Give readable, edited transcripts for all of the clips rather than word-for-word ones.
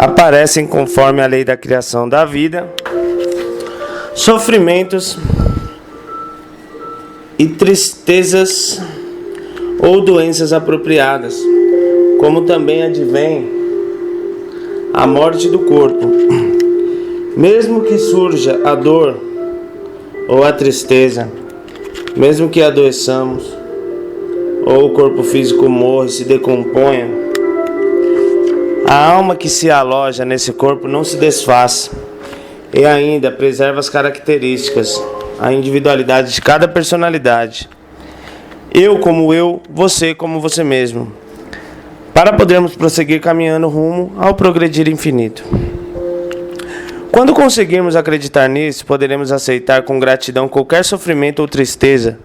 aparecem conforme a lei da criação da vida, sofrimentos e tristezas ou doenças apropriadas, como também advém a morte do corpo. Mesmo que surja a dor ou a tristeza, mesmo que adoeçamos, ou o corpo físico morra e se decomponha, a alma que se aloja nesse corpo não se desfaz e ainda preserva as características, a individualidade de cada personalidade. Eu como eu, você como você mesmo, para podermos prosseguir caminhando rumo ao progredir infinito. Quando conseguirmos acreditar nisso, poderemos aceitar com gratidão qualquer sofrimento ou tristeza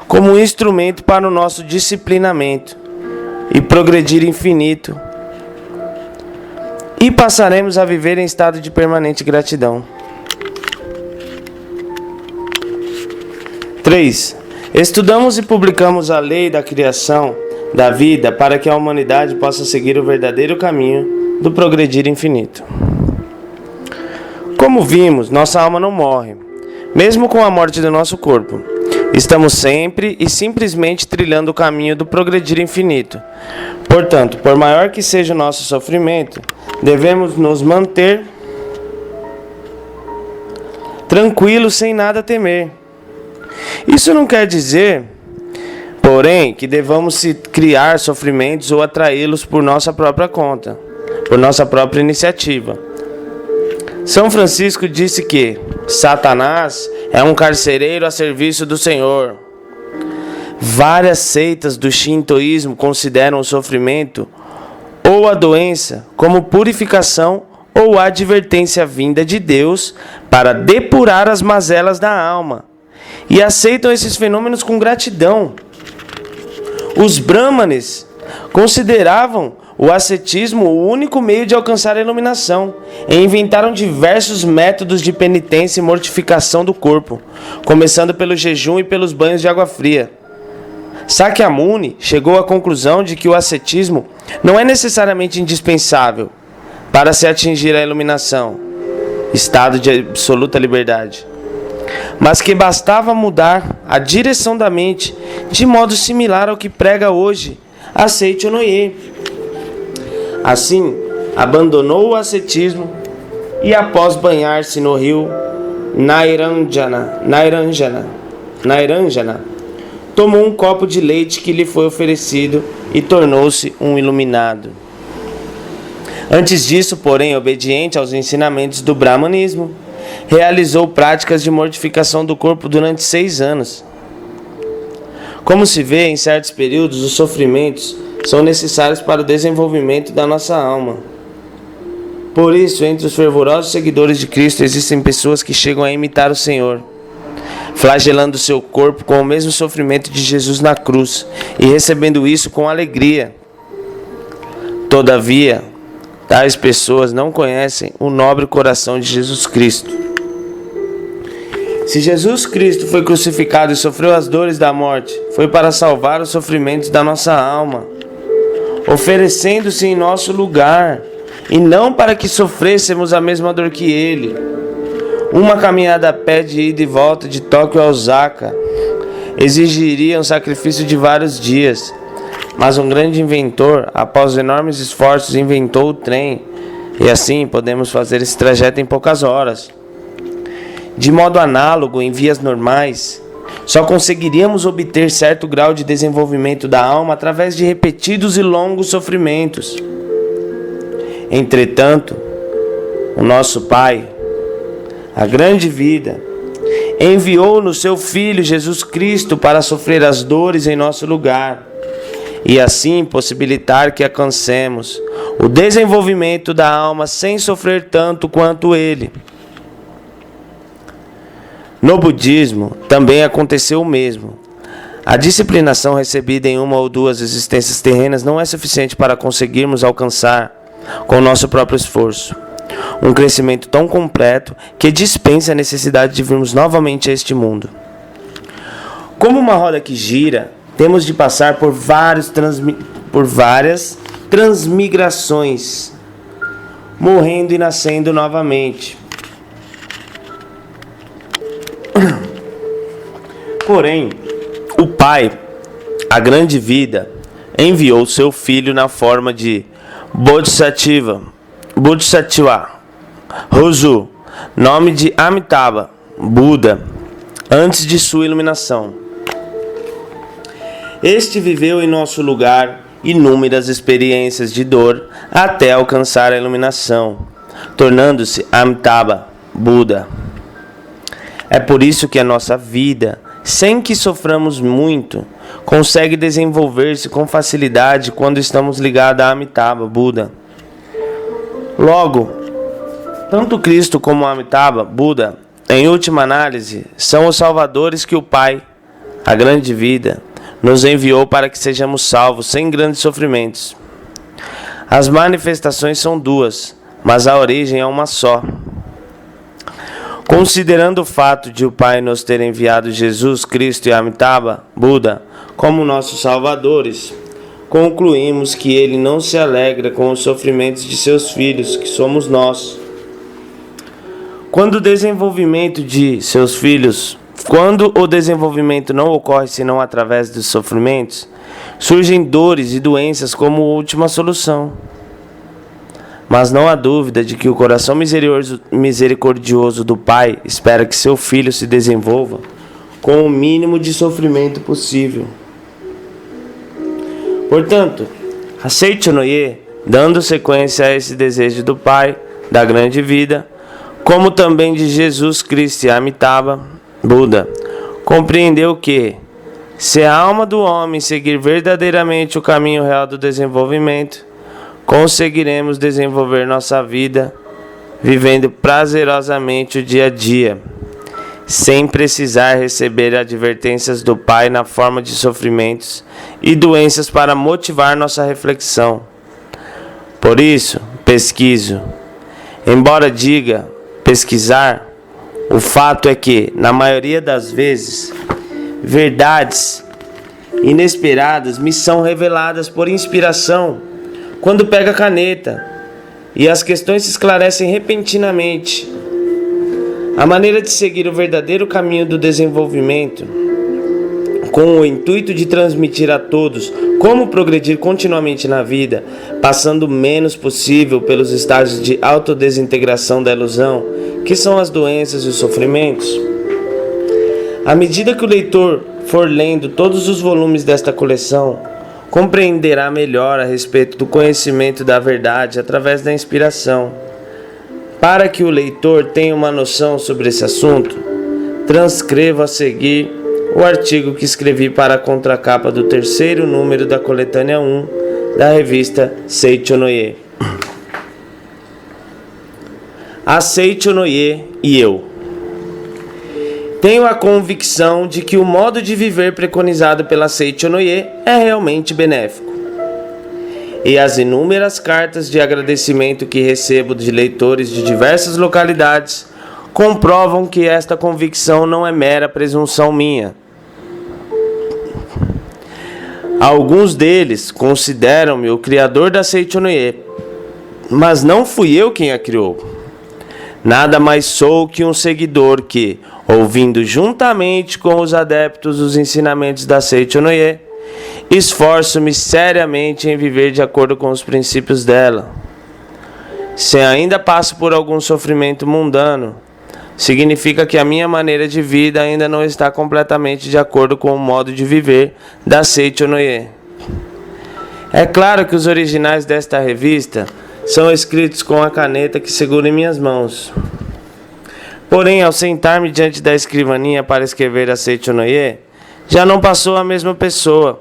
como um instrumento para o nosso disciplinamento e progredir infinito, e passaremos a viver em estado de permanente gratidão. 3. Estudamos e publicamos a lei da criação da vida para que a humanidade possa seguir o verdadeiro caminho do progredir infinito. Como vimos, nossa alma não morre, mesmo com a morte do nosso corpo. Estamos sempre e simplesmente trilhando o caminho do progredir infinito. Portanto, por maior que seja o nosso sofrimento, devemos nos manter tranquilos sem nada temer. Isso não quer dizer, porém, que devamos se criar sofrimentos ou atraí-los por nossa própria conta, por nossa própria iniciativa. São Francisco disse que Satanás é um carcereiro a serviço do Senhor. Várias seitas do shintoísmo consideram o sofrimento ou a doença como purificação ou advertência vinda de Deus para depurar as mazelas da alma, e aceitam esses fenômenos com gratidão. Os brahmanes consideravam o ascetismo o único meio de alcançar a iluminação e inventaram diversos métodos de penitência e mortificação do corpo, começando pelo jejum e pelos banhos de água fria. Sakyamuni chegou à conclusão de que o ascetismo não é necessariamente indispensável para se atingir a iluminação, estado de absoluta liberdade, mas que bastava mudar a direção da mente de modo similar ao que prega hoje a Seicho Noye. Assim, abandonou o ascetismo e, após banhar-se no rio Nairanjana, tomou um copo de leite que lhe foi oferecido e tornou-se um iluminado. Antes disso, porém, obediente aos ensinamentos do brahmanismo, realizou práticas de mortificação do corpo durante 6 anos. Como se vê, em certos períodos, os sofrimentos são necessários para o desenvolvimento da nossa alma. Por isso, entre os fervorosos seguidores de Cristo existem pessoas que chegam a imitar o Senhor, flagelando seu corpo com o mesmo sofrimento de Jesus na cruz e recebendo isso com alegria. Todavia, tais pessoas não conhecem o nobre coração de Jesus Cristo. Se Jesus Cristo foi crucificado e sofreu as dores da morte, foi para salvar os sofrimentos da nossa alma, oferecendo-se em nosso lugar, e não para que sofrêssemos a mesma dor que Ele. Uma caminhada a pé de ida e volta de Tóquio a Osaka exigiria um sacrifício de vários dias, mas um grande inventor, após enormes esforços, inventou o trem, e assim podemos fazer esse trajeto em poucas horas. De modo análogo, em vias normais, só conseguiríamos obter certo grau de desenvolvimento da alma através de repetidos e longos sofrimentos. Entretanto, o nosso Pai, a grande vida, enviou no seu Filho Jesus Cristo para sofrer as dores em nosso lugar e assim possibilitar que alcancemos o desenvolvimento da alma sem sofrer tanto quanto Ele. No budismo também aconteceu o mesmo. A disciplinação recebida em uma ou duas existências terrenas não é suficiente para conseguirmos alcançar, com o nosso próprio esforço, um crescimento tão completo que dispensa a necessidade de virmos novamente a este mundo. Como uma roda que gira, temos de passar por várias transmigrações. morrendo e nascendo novamente. Porém, o Pai, a grande vida, enviou seu Filho na forma de Bodhisattva, Rosu, nome de Amitabha, Buda, antes de sua iluminação. Este viveu em nosso lugar inúmeras experiências de dor até alcançar a iluminação, tornando-se Amitabha, Buda. É por isso que a nossa vida, sem que soframos muito, consegue desenvolver-se com facilidade quando estamos ligados a Amitabha, Buda. Logo, tanto Cristo como Amitabha, Buda, em última análise, são os salvadores que o Pai, a grande vida, nos enviou para que sejamos salvos sem grandes sofrimentos. As manifestações são duas, mas a origem é uma só. Considerando o fato de o Pai nos ter enviado Jesus Cristo e Amitabha, Buda, como nossos salvadores, concluímos que ele não se alegra com os sofrimentos de seus filhos, que somos nós. Quando o desenvolvimento não ocorre senão através dos sofrimentos, surgem dores e doenças como última solução. Mas não há dúvida de que o coração misericordioso do Pai espera que seu filho se desenvolva com o mínimo de sofrimento possível. Portanto, a Seichonoye, dando sequência a esse desejo do Pai, da grande vida, como também de Jesus Cristo e Amitabha, Buda, compreendeu que, se a alma do homem seguir verdadeiramente o caminho real do desenvolvimento, conseguiremos desenvolver nossa vida vivendo prazerosamente o dia a dia, sem precisar receber advertências do Pai na forma de sofrimentos e doenças para motivar nossa reflexão. Por isso, pesquiso. Embora diga pesquisar, o fato é que, na maioria das vezes, verdades inesperadas me são reveladas por inspiração quando pego a caneta e as questões se esclarecem repentinamente. A maneira de seguir o verdadeiro caminho do desenvolvimento, com o intuito de transmitir a todos como progredir continuamente na vida, passando o menos possível pelos estágios de autodesintegração da ilusão, que são as doenças e os sofrimentos. À medida que o leitor for lendo todos os volumes desta coleção, compreenderá melhor a respeito do conhecimento da verdade através da inspiração. Para que o leitor tenha uma noção sobre esse assunto, transcrevo a seguir o artigo que escrevi para a contracapa do 3º número da coletânea 1 da revista Seichonoye. A Seichonoye e eu. Tenho a convicção de que o modo de viver preconizado pela Seichonoye é realmente benéfico. E as inúmeras cartas de agradecimento que recebo de leitores de diversas localidades comprovam que esta convicção não é mera presunção minha. Alguns deles consideram-me o criador da Seichonoye, mas não fui eu quem a criou. Nada mais sou que um seguidor que, ouvindo juntamente com os adeptos os ensinamentos da Seichonoye, esforço-me seriamente em viver de acordo com os princípios dela. Se ainda passo por algum sofrimento mundano, significa que a minha maneira de vida ainda não está completamente de acordo com o modo de viver da Seichonoye. É claro que os originais desta revista são escritos com a caneta que seguro em minhas mãos. Porém, ao sentar-me diante da escrivaninha para escrever a Seichonoye, já não sou a mesma pessoa.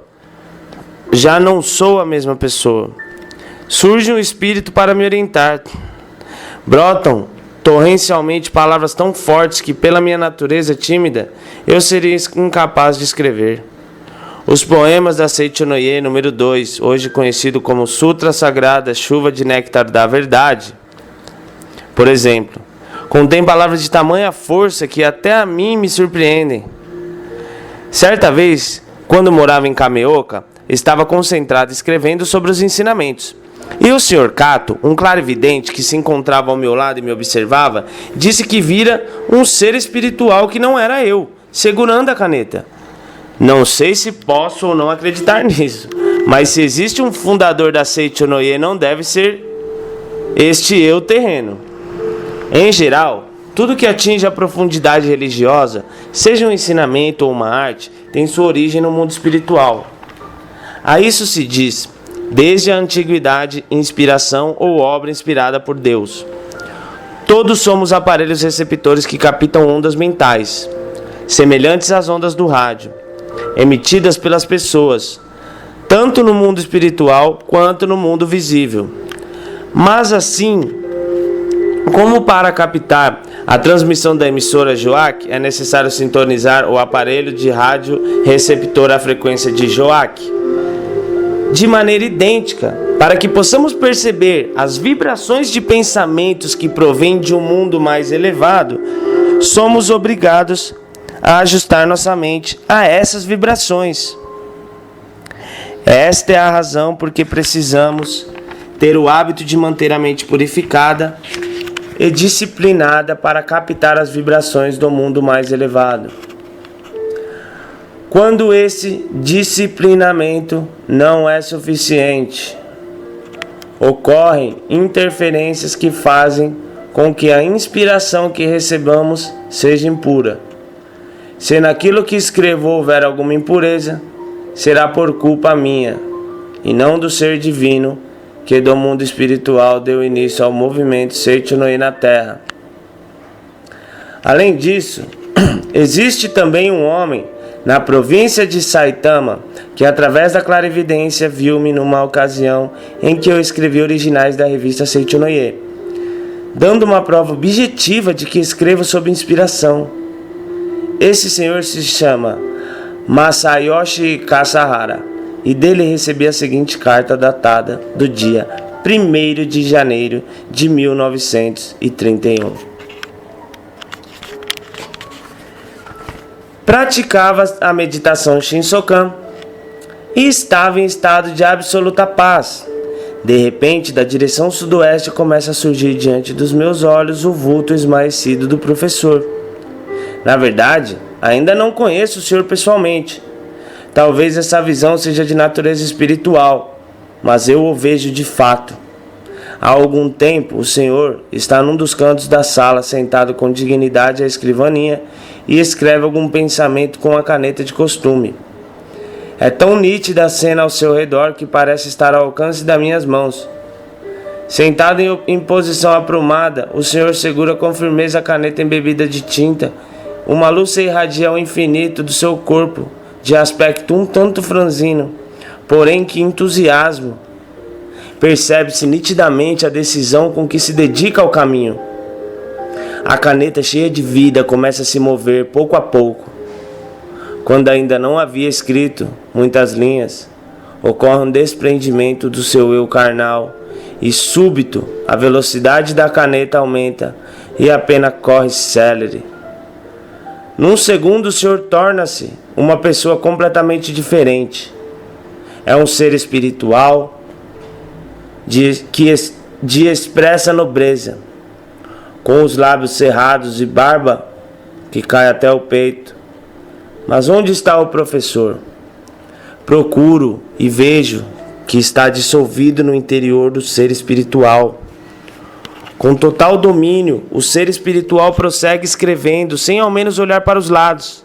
Surge um espírito para me orientar. Brotam torrencialmente palavras tão fortes que, pela minha natureza tímida, eu seria incapaz de escrever. Os poemas da Seichonoye número 2, hoje conhecido como Sutra Sagrada Chuva de Néctar da Verdade, por exemplo, contém palavras de tamanha força que até a mim me surpreendem. Certa vez, quando morava em Kameoka, estava concentrado escrevendo sobre os ensinamentos. E o Sr. Cato, um clarividente que se encontrava ao meu lado e me observava, disse que vira um ser espiritual que não era eu, segurando a caneta. Não sei se posso ou não acreditar nisso, mas se existe um fundador da Seichonoye, não deve ser este eu terreno. Em geral, tudo que atinge a profundidade religiosa, seja um ensinamento ou uma arte, tem sua origem no mundo espiritual. A isso se diz, desde a antiguidade, inspiração ou obra inspirada por Deus. Todos somos aparelhos receptores que captam ondas mentais, semelhantes às ondas do rádio, emitidas pelas pessoas, tanto no mundo espiritual quanto no mundo visível. Mas assim, como para captar a transmissão da emissora Joac, é necessário sintonizar o aparelho de rádio receptor à frequência de Joac de maneira idêntica, para que possamos perceber as vibrações de pensamentos que provêm de um mundo mais elevado. Somos obrigados a ajustar nossa mente a essas vibrações. Esta é a razão por que precisamos ter o hábito de manter a mente purificada e disciplinada para captar as vibrações do mundo mais elevado. Quando esse disciplinamento não é suficiente, ocorrem interferências que fazem com que a inspiração que recebamos seja impura. Se naquilo que escrevo houver alguma impureza, será por culpa minha, e não do ser divino, que do mundo espiritual deu início ao movimento Seichonoye na Terra. Além disso, existe também um homem na província de Saitama, que através da clarividência viu-me numa ocasião em que eu escrevi originais da revista Seichonoye, dando uma prova objetiva de que escrevo sob inspiração. Esse senhor se chama Masayoshi Kasahara, e dele recebi a seguinte carta datada do dia 1º de janeiro de 1931. Praticava a meditação Shinsokan e estava em estado de absoluta paz. De repente, da direção sudoeste começa a surgir diante dos meus olhos o vulto esmaecido do professor. Na verdade, ainda não conheço o senhor pessoalmente. Talvez essa visão seja de natureza espiritual, mas eu o vejo de fato. Há algum tempo, o senhor está num dos cantos da sala, sentado com dignidade à escrivaninha, e escreve algum pensamento com a caneta de costume. É tão nítida a cena ao seu redor que parece estar ao alcance das minhas mãos. Sentado em posição aprumada, o senhor segura com firmeza a caneta embebida de tinta. Uma luz se irradia ao infinito do seu corpo, de aspecto um tanto franzino, porém que entusiasmo. Percebe-se nitidamente a decisão com que se dedica ao caminho. A caneta, cheia de vida, começa a se mover pouco a pouco. Quando ainda não havia escrito muitas linhas, ocorre um desprendimento do seu eu carnal, e súbito a velocidade da caneta aumenta e a pena corre célere. Num segundo, o senhor torna-se uma pessoa completamente diferente. É um ser espiritual de expressa nobreza, com os lábios cerrados e barba que cai até o peito. Mas onde está o professor? Procuro e vejo que está dissolvido no interior do ser espiritual. Com total domínio, o ser espiritual prossegue escrevendo, sem ao menos olhar para os lados.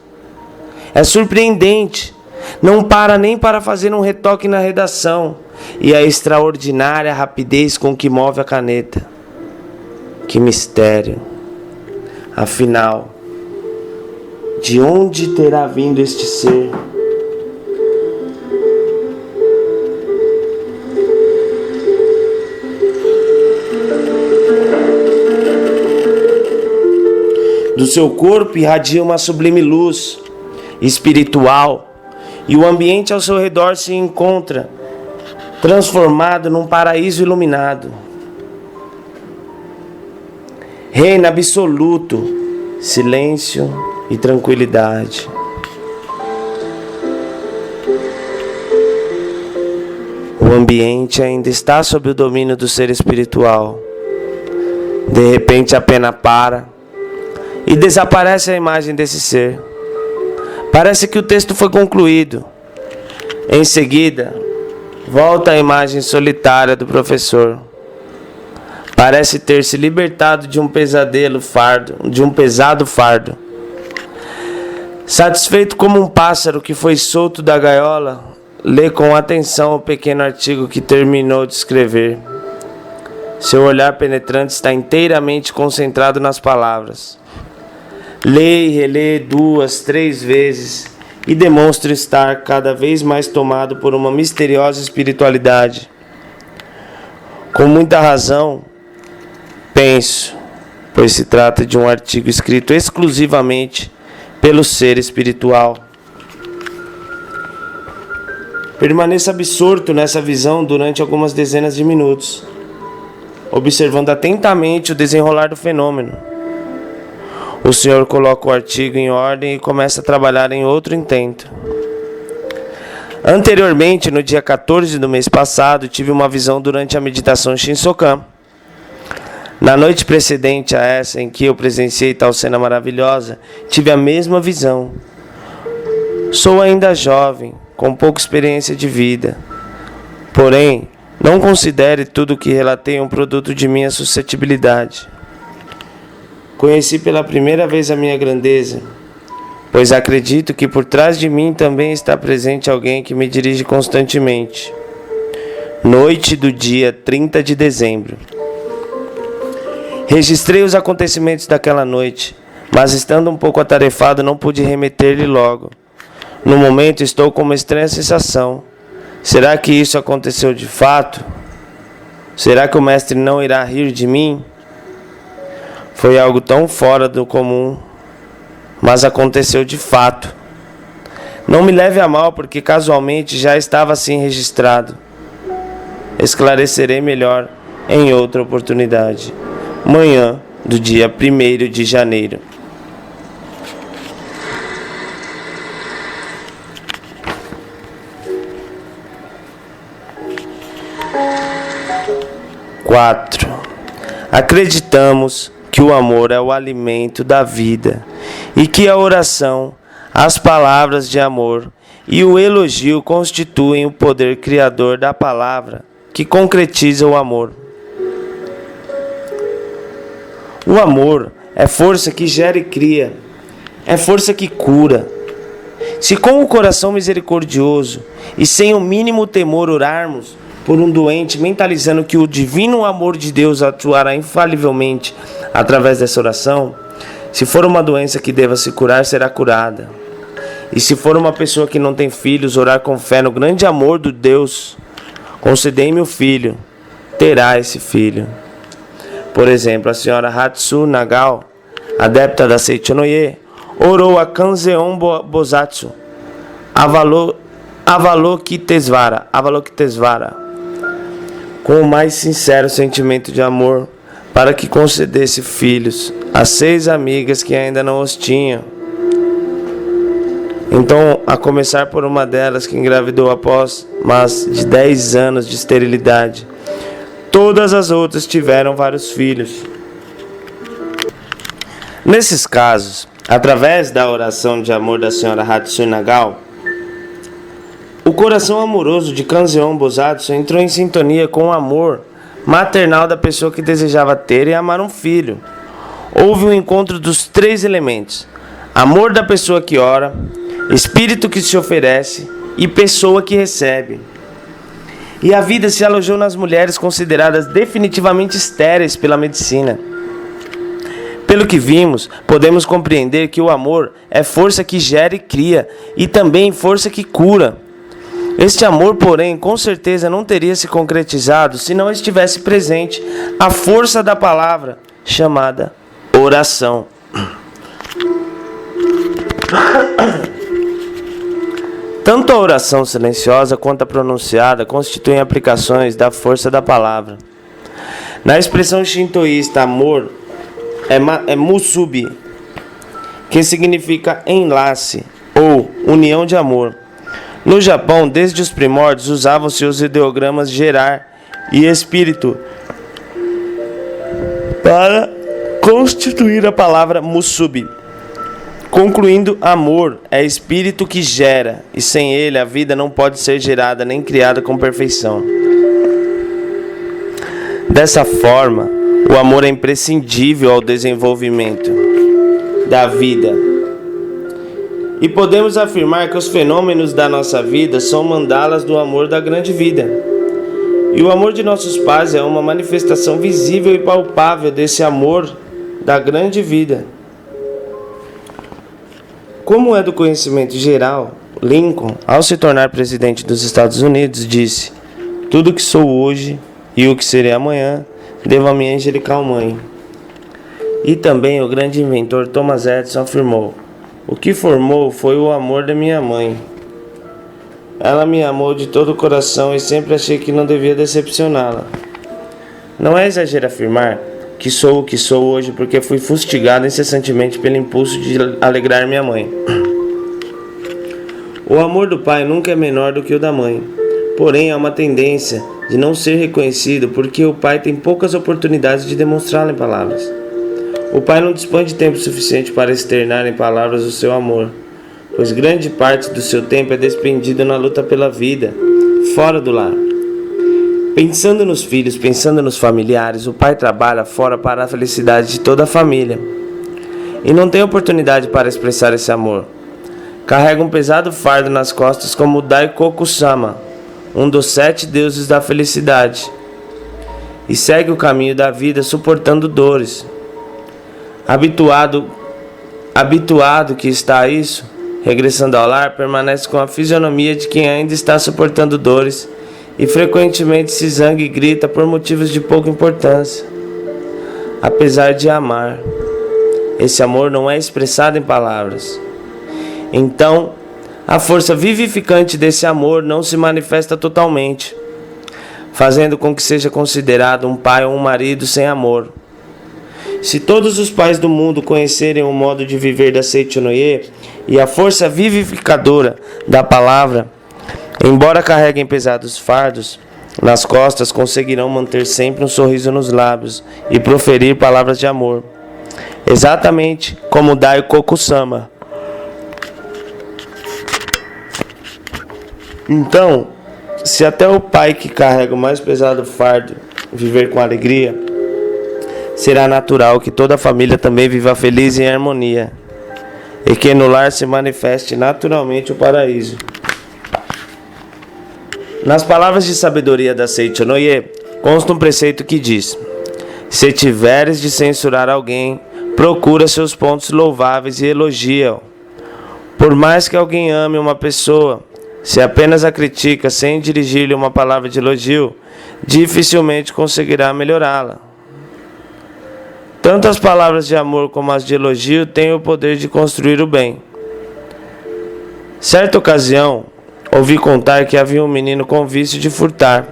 É surpreendente, não para nem para fazer um retoque na redação, e a extraordinária rapidez com que move a caneta. Que mistério! Afinal, de onde terá vindo este ser? Do seu corpo irradia uma sublime luz espiritual, e o ambiente ao seu redor se encontra transformado num paraíso iluminado. Reina absoluto, silêncio e tranquilidade. O ambiente ainda está sob o domínio do ser espiritual. De repente a pena para e desaparece a imagem desse ser. Parece que o texto foi concluído. Em seguida, volta a imagem solitária do professor. Parece ter se libertado de um pesado fardo. Satisfeito como um pássaro que foi solto da gaiola, lê com atenção o pequeno artigo que terminou de escrever. Seu olhar penetrante está inteiramente concentrado nas palavras. Lê e relê 2, 3 vezes e demonstra estar cada vez mais tomado por uma misteriosa espiritualidade. Com muita razão, penso, pois se trata de um artigo escrito exclusivamente pelo ser espiritual. Permaneça absorto nessa visão durante algumas dezenas de minutos, observando atentamente o desenrolar do fenômeno. O Senhor coloca o artigo em ordem e começa a trabalhar em outro intento. Anteriormente, no dia 14 do mês passado, tive uma visão durante a meditação Shinsokan. Na noite precedente a essa, em que eu presenciei tal cena maravilhosa, tive a mesma visão. Sou ainda jovem, com pouca experiência de vida. Porém, não considere tudo o que relatei um produto de minha suscetibilidade. Conheci pela primeira vez a minha grandeza, pois acredito que por trás de mim também está presente alguém que me dirige constantemente. Noite do dia 30 de dezembro. Registrei os acontecimentos daquela noite, mas estando um pouco atarefado não pude remeter-lhe logo. No momento estou com uma estranha sensação. Será que isso aconteceu de fato? Será que o mestre não irá rir de mim? Foi algo tão fora do comum, mas aconteceu de fato. Não me leve a mal, porque casualmente já estava assim registrado. Esclarecerei melhor em outra oportunidade. Manhã do dia 1º de janeiro. Quatro. Acreditamos que o amor é o alimento da vida e que a oração, as palavras de amor e o elogio constituem o poder criador da palavra que concretiza o amor. O amor é força que gera e cria, é força que cura. Se com o coração misericordioso e sem o mínimo temor orarmos por um doente, mentalizando que o divino amor de Deus atuará infalivelmente através dessa oração, se for uma doença que deva se curar, será curada. E se for uma pessoa que não tem filhos, orar com fé no grande amor do Deus, concedei-me o filho, terá esse filho. Por exemplo, a senhora Hatsu Nagao, adepta da Seichonoye, orou a Kanzeon Bosatsu, Avalokitesvara, com o mais sincero sentimento de amor, para que concedesse filhos a 6 amigas que ainda não os tinham. Então, a começar por uma delas que engravidou após mais de 10 anos de esterilidade, todas as outras tiveram vários filhos. Nesses casos, através da oração de amor da senhora Hatsu Nagao, o coração amoroso de Kanzeon Bosatsu entrou em sintonia com o amor maternal da pessoa que desejava ter e amar um filho. Houve um encontro dos 3 elementos: amor da pessoa que ora, espírito que se oferece e pessoa que recebe. E a vida se alojou nas mulheres consideradas definitivamente estéreis pela medicina. Pelo que vimos, podemos compreender que o amor é força que gera e cria, e também força que cura. Este amor, porém, com certeza não teria se concretizado se não estivesse presente a força da palavra, chamada oração. Tanto a oração silenciosa quanto a pronunciada constituem aplicações da força da palavra. Na expressão shintoísta, amor é musubi, que significa enlace ou união de amor. No Japão, desde os primórdios, usavam-se os ideogramas gerar e espírito para constituir a palavra musubi. Concluindo, amor é espírito que gera, e sem ele a vida não pode ser gerada nem criada com perfeição. Dessa forma, o amor é imprescindível ao desenvolvimento da vida. E podemos afirmar que os fenômenos da nossa vida são mandalas do amor da grande vida. E o amor de nossos pais é uma manifestação visível e palpável desse amor da grande vida. Como é do conhecimento geral, Lincoln, ao se tornar presidente dos Estados Unidos, disse: "Tudo que sou hoje e o que serei amanhã, devo à minha angelical mãe." E também o grande inventor Thomas Edison afirmou: "O que formou foi o amor da minha mãe. Ela me amou de todo o coração e sempre achei que não devia decepcioná-la." Não é exagero afirmar que sou o que sou hoje porque fui fustigado incessantemente pelo impulso de alegrar minha mãe. O amor do pai nunca é menor do que o da mãe, porém há uma tendência de não ser reconhecido porque o pai tem poucas oportunidades de demonstrá-lo em palavras. O pai não dispõe de tempo suficiente para externar em palavras o seu amor, pois grande parte do seu tempo é despendido na luta pela vida, fora do lar. Pensando nos filhos, pensando nos familiares, o pai trabalha fora para a felicidade de toda a família e não tem oportunidade para expressar esse amor. Carrega um pesado fardo nas costas como o Daikoku-sama, um dos 7 deuses da felicidade, e segue o caminho da vida suportando dores. Habituado que está a isso, regressando ao lar, permanece com a fisionomia de quem ainda está suportando dores e frequentemente se zanga e grita por motivos de pouca importância. Apesar de amar, esse amor não é expressado em palavras. Então, a força vivificante desse amor não se manifesta totalmente, fazendo com que seja considerado um pai ou um marido sem amor. Se todos os pais do mundo conhecerem o modo de viver da Seichonoye e a força vivificadora da palavra, embora carreguem pesados fardos nas costas, conseguirão manter sempre um sorriso nos lábios e proferir palavras de amor, exatamente como Daikoku-sama. Então, se até o pai que carrega o mais pesado fardo viver com alegria, será natural que toda a família também viva feliz e em harmonia, e que no lar se manifeste naturalmente o paraíso. Nas palavras de sabedoria da Seichonoye, consta um preceito que diz: "Se tiveres de censurar alguém, procura seus pontos louváveis e elogia-o. Por mais que alguém ame uma pessoa, se apenas a critica sem dirigir-lhe uma palavra de elogio, dificilmente conseguirá melhorá-la." Tanto as palavras de amor como as de elogio têm o poder de construir o bem. Certa ocasião, ouvi contar que havia um menino com vício de furtar,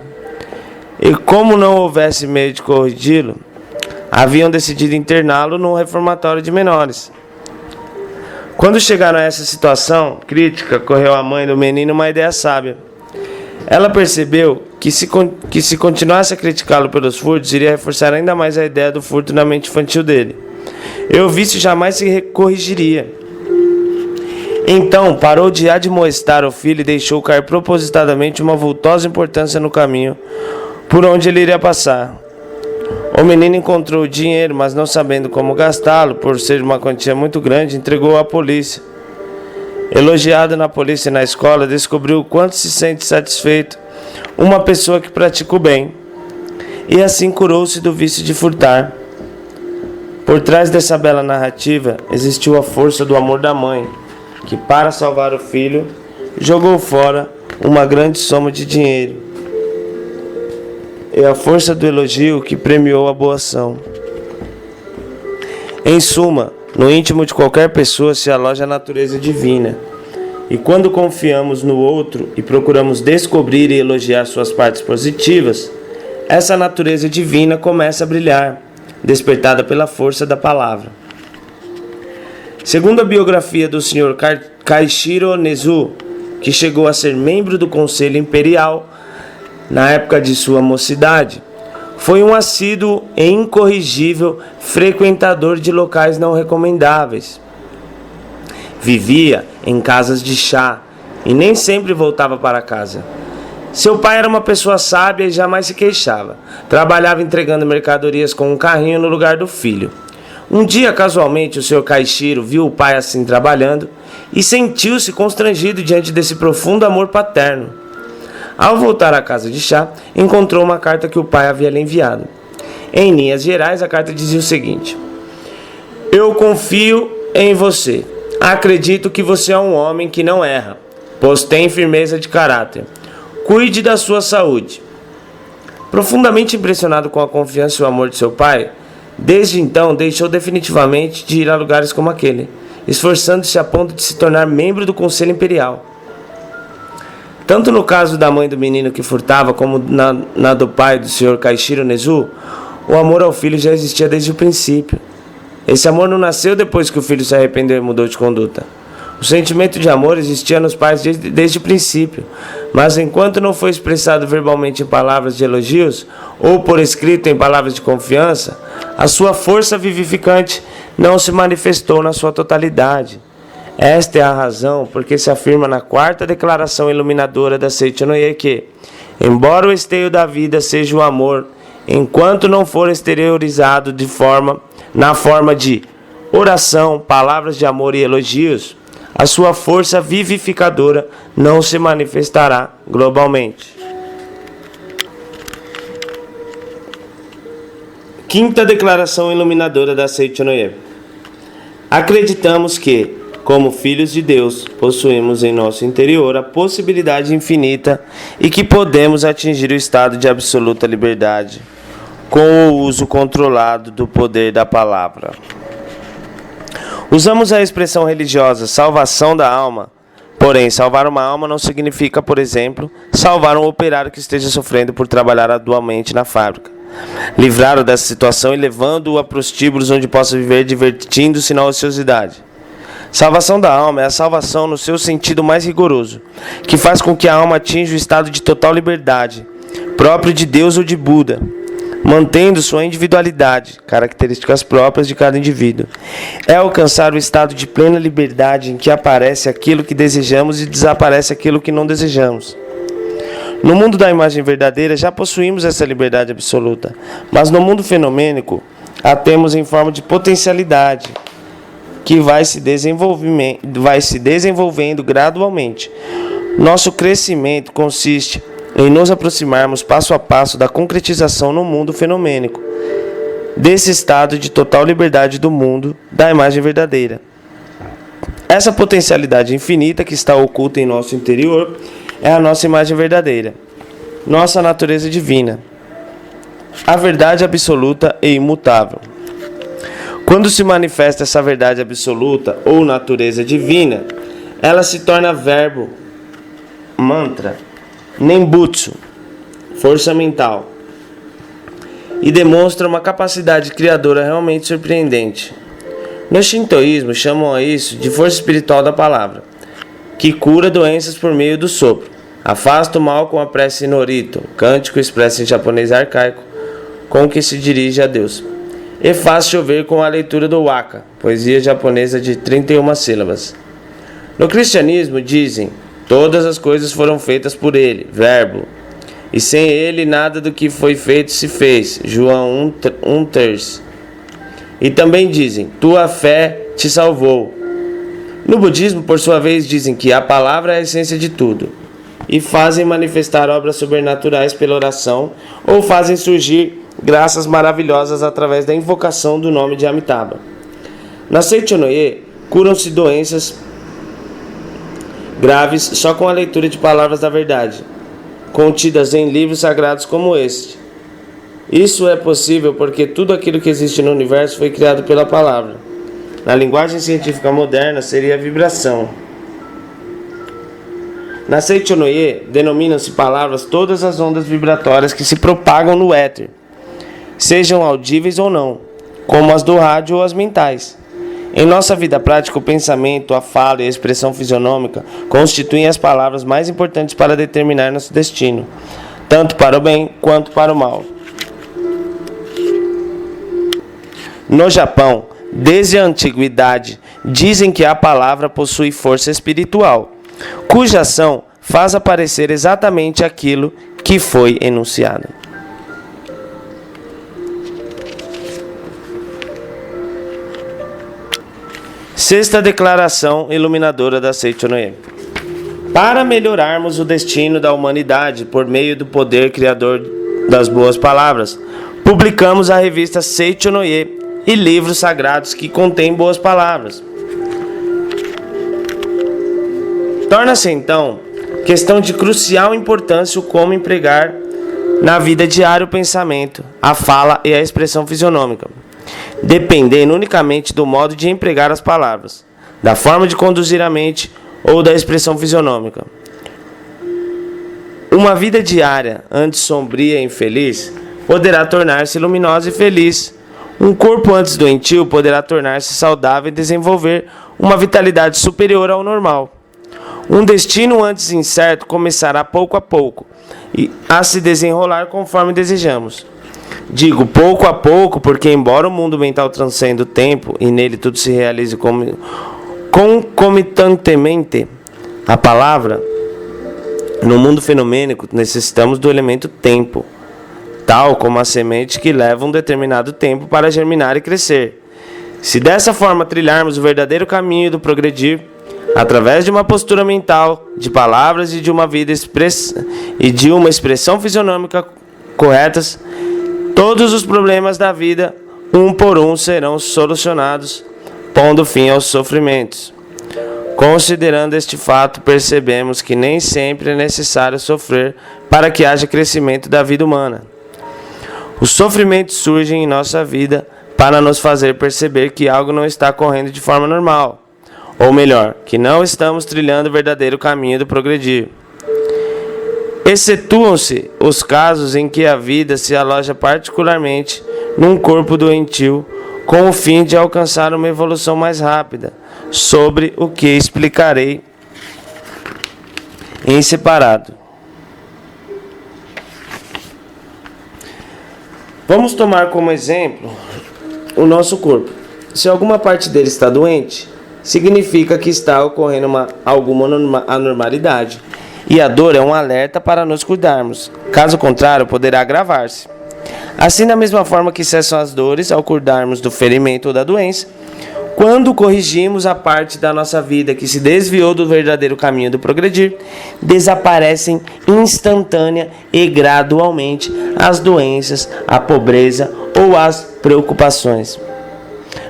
e como não houvesse meio de corrigi-lo, haviam decidido interná-lo num reformatório de menores. Quando chegaram a essa situação crítica, correu à mãe do menino uma ideia sábia. Ela percebeu que se continuasse a criticá-lo pelos furtos, iria reforçar ainda mais a ideia do furto na mente infantil dele, e o vício jamais se corrigiria. Então parou de admoestar o filho e deixou cair propositadamente uma vultosa importância no caminho por onde ele iria passar. O menino encontrou o dinheiro, mas não sabendo como gastá-lo, por ser uma quantia muito grande, entregou-o à polícia. Elogiado na polícia e na escola, descobriu o quanto se sente satisfeito uma pessoa que pratica o bem, e assim curou-se do vício de furtar. Por trás dessa bela narrativa existiu a força do amor da mãe, que para salvar o filho, jogou fora uma grande soma de dinheiro, e a força do elogio que premiou a boa ação. Em suma, no íntimo de qualquer pessoa se aloja a natureza divina, e quando confiamos no outro e procuramos descobrir e elogiar suas partes positivas, essa natureza divina começa a brilhar, despertada pela força da palavra. Segundo a biografia do Sr. Kaishiro Nezu, que chegou a ser membro do Conselho Imperial na época de sua mocidade, foi um assíduo e incorrigível frequentador de locais não recomendáveis. Vivia em casas de chá e nem sempre voltava para casa. Seu pai era uma pessoa sábia e jamais se queixava. Trabalhava entregando mercadorias com um carrinho no lugar do filho. Um dia, casualmente, o Sr. Kaishiro viu o pai assim trabalhando e sentiu-se constrangido diante desse profundo amor paterno. Ao voltar à casa de chá, encontrou uma carta que o pai havia lhe enviado. Em linhas gerais, a carta dizia o seguinte: Eu confio em você. Acredito que você é um homem que não erra, pois tem firmeza de caráter. Cuide da sua saúde. Profundamente impressionado com a confiança e o amor de seu pai, desde então deixou definitivamente de ir a lugares como aquele, esforçando-se a ponto de se tornar membro do Conselho Imperial. Tanto no caso da mãe do menino que furtava, como na do pai do Sr. Kaishiro Nezu, o amor ao filho já existia desde o princípio. Esse amor não nasceu depois que o filho se arrependeu e mudou de conduta. O sentimento de amor existia nos pais desde o princípio, mas enquanto não foi expressado verbalmente em palavras de elogios ou por escrito em palavras de confiança, a sua força vivificante não se manifestou na sua totalidade. Esta é a razão porque se afirma na quarta declaração iluminadora da Seichonoye que, embora o esteio da vida seja o amor, enquanto não for exteriorizado na forma de oração, palavras de amor e elogios, a sua força vivificadora não se manifestará globalmente. Quinta declaração iluminadora da Seichonoye. Acreditamos que, como filhos de Deus, possuímos em nosso interior a possibilidade infinita e que podemos atingir o estado de absoluta liberdade com o uso controlado do poder da palavra. Usamos a expressão religiosa salvação da alma, porém salvar uma alma não significa, por exemplo, salvar um operário que esteja sofrendo por trabalhar arduamente na fábrica, livrá-lo dessa situação e levando-o a prostíbulos onde possa viver divertindo-se na ociosidade. Salvação da alma é a salvação no seu sentido mais rigoroso, que faz com que a alma atinja o estado de total liberdade, próprio de Deus ou de Buda, mantendo sua individualidade, características próprias de cada indivíduo. É alcançar o estado de plena liberdade em que aparece aquilo que desejamos e desaparece aquilo que não desejamos. No mundo da imagem verdadeira já possuímos essa liberdade absoluta, mas no mundo fenomênico a temos em forma de potencialidade, que vai se desenvolvendo gradualmente. Nosso crescimento consiste em nos aproximarmos passo a passo da concretização no mundo fenomênico, desse estado de total liberdade do mundo da imagem verdadeira. Essa potencialidade infinita que está oculta em nosso interior é a nossa imagem verdadeira, nossa natureza divina, a verdade absoluta e imutável. Quando se manifesta essa verdade absoluta ou natureza divina, ela se torna verbo, mantra, Nembutsu, força mental, e demonstra uma capacidade criadora realmente surpreendente. No Shintoísmo chamam a isso de força espiritual da palavra, que cura doenças por meio do sopro, afasta o mal com a prece Norito, cântico expresso em japonês arcaico, com que se dirige a Deus, e faz chover com a leitura do waka, poesia japonesa de 31 sílabas. No cristianismo dizem: todas as coisas foram feitas por ele, verbo, e sem ele nada do que foi feito se fez. João 1:3. E também dizem: tua fé te salvou. No budismo, por sua vez, dizem que a palavra é a essência de tudo, e fazem manifestar obras sobrenaturais pela oração, ou fazem surgir graças maravilhosas através da invocação do nome de Amitabha. Na Seichonoye, curam-se doenças graves só com a leitura de palavras da verdade, contidas em livros sagrados como este. Isso é possível porque tudo aquilo que existe no universo foi criado pela palavra. Na linguagem científica moderna seria vibração. Na Seichonoye, denominam-se palavras todas as ondas vibratórias que se propagam no éter, sejam audíveis ou não, como as do rádio ou as mentais. Em nossa vida prática, o pensamento, a fala e a expressão fisionômica constituem as palavras mais importantes para determinar nosso destino, tanto para o bem quanto para o mal. No Japão, desde a antiguidade, dizem que a palavra possui força espiritual, cuja ação faz aparecer exatamente aquilo que foi enunciado. Sexta declaração iluminadora da Seichonoye. Para melhorarmos o destino da humanidade por meio do poder criador das boas palavras, publicamos a revista Seichonoye e livros sagrados que contêm boas palavras. Torna-se então questão de crucial importância o como empregar na vida diária o pensamento, a fala e a expressão fisionômica, dependendo unicamente do modo de empregar as palavras, da forma de conduzir a mente ou da expressão fisionômica. Uma vida diária, antes sombria e infeliz, poderá tornar-se luminosa e feliz. Um corpo antes doentio poderá tornar-se saudável e desenvolver uma vitalidade superior ao normal. Um destino antes incerto começará pouco a pouco a se desenrolar conforme desejamos. Digo pouco a pouco porque, embora o mundo mental transcenda o tempo e nele tudo se realize concomitantemente a palavra, no mundo fenomênico necessitamos do elemento tempo, tal como a semente que leva um determinado tempo para germinar e crescer. Se dessa forma trilharmos o verdadeiro caminho do progredir, através de uma postura mental, de palavras e de uma vida e de uma expressão fisionômica corretas, todos os problemas da vida, um por um, serão solucionados, pondo fim aos sofrimentos. Considerando este fato, percebemos que nem sempre é necessário sofrer para que haja crescimento da vida humana. Os sofrimentos surgem em nossa vida para nos fazer perceber que algo não está correndo de forma normal, ou melhor, que não estamos trilhando o verdadeiro caminho do progredir. Excetuam-se os casos em que a vida se aloja particularmente num corpo doentio, com o fim de alcançar uma evolução mais rápida, sobre o que explicarei em separado. Vamos tomar como exemplo o nosso corpo. Se alguma parte dele está doente, significa que está ocorrendo alguma anormalidade. E a dor é um alerta para nos cuidarmos. Caso contrário, poderá agravar-se. Assim, da mesma forma que cessam as dores ao cuidarmos do ferimento ou da doença, quando corrigimos a parte da nossa vida que se desviou do verdadeiro caminho do progredir, desaparecem instantânea e gradualmente as doenças, a pobreza ou as preocupações.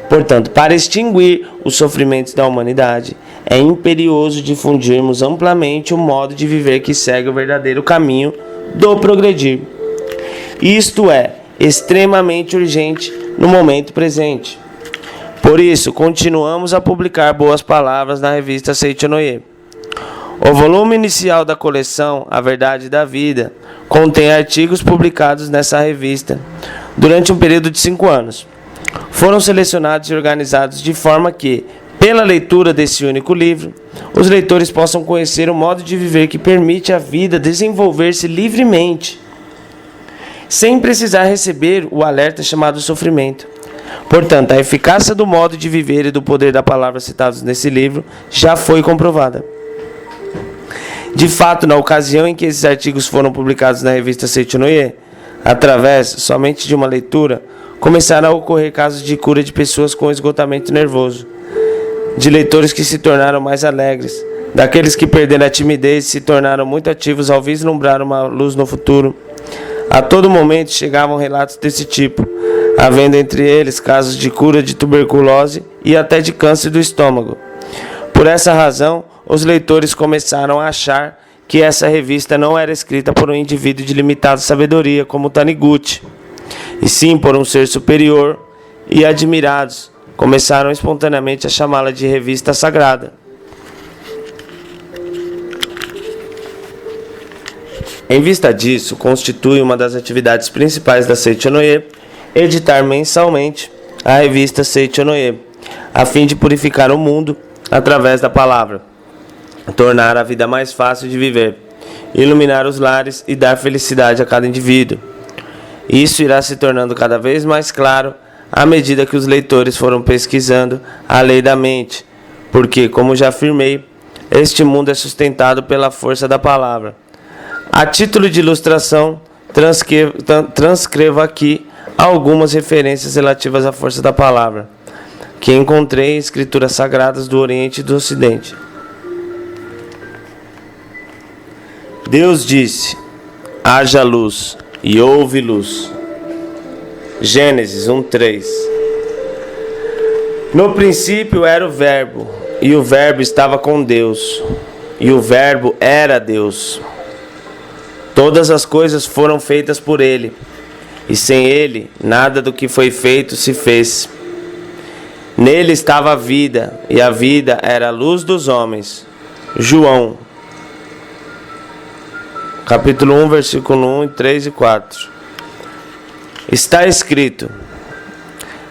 Portanto, para extinguir os sofrimentos da humanidade, é imperioso difundirmos amplamente o modo de viver que segue o verdadeiro caminho do progredir. Isto é extremamente urgente no momento presente. Por isso, continuamos a publicar boas palavras na revista Seichonoye. O volume inicial da coleção A Verdade da Vida contém artigos publicados nessa revista durante um período de 5 anos. Foram selecionados e organizados de forma que, pela leitura desse único livro, os leitores possam conhecer o modo de viver que permite à vida desenvolver-se livremente, sem precisar receber o alerta chamado sofrimento. Portanto, a eficácia do modo de viver e do poder da palavra citados nesse livro já foi comprovada. De fato, na ocasião em que esses artigos foram publicados na revista Seichonoye, através somente de uma leitura, começaram a ocorrer casos de cura de pessoas com esgotamento nervoso, de leitores que se tornaram mais alegres, daqueles que perderam a timidez e se tornaram muito ativos ao vislumbrar uma luz no futuro. A todo momento chegavam relatos desse tipo, havendo entre eles casos de cura de tuberculose e até de câncer do estômago. Por essa razão, os leitores começaram a achar que essa revista não era escrita por um indivíduo de limitada sabedoria como Taniguchi, e sim por um ser superior, e admirados, começaram espontaneamente a chamá-la de revista sagrada. Em vista disso, constitui uma das atividades principais da Seichonoye editar mensalmente a revista Seichonoye, a fim de purificar o mundo através da palavra, tornar a vida mais fácil de viver, iluminar os lares e dar felicidade a cada indivíduo. Isso irá se tornando cada vez mais claro à medida que os leitores foram pesquisando a lei da mente, porque, como já afirmei, este mundo é sustentado pela força da palavra. A título de ilustração, transcrevo aqui algumas referências relativas à força da palavra, que encontrei em escrituras sagradas do Oriente e do Ocidente. Deus disse: haja luz, e houve luz. Gênesis 1:3. No princípio era o Verbo, e o Verbo estava com Deus, e o Verbo era Deus. Todas as coisas foram feitas por Ele, e sem Ele nada do que foi feito se fez. Nele estava a vida, e a vida era a luz dos homens. João, capítulo 1, versículo 1, 3 e 4. Está escrito: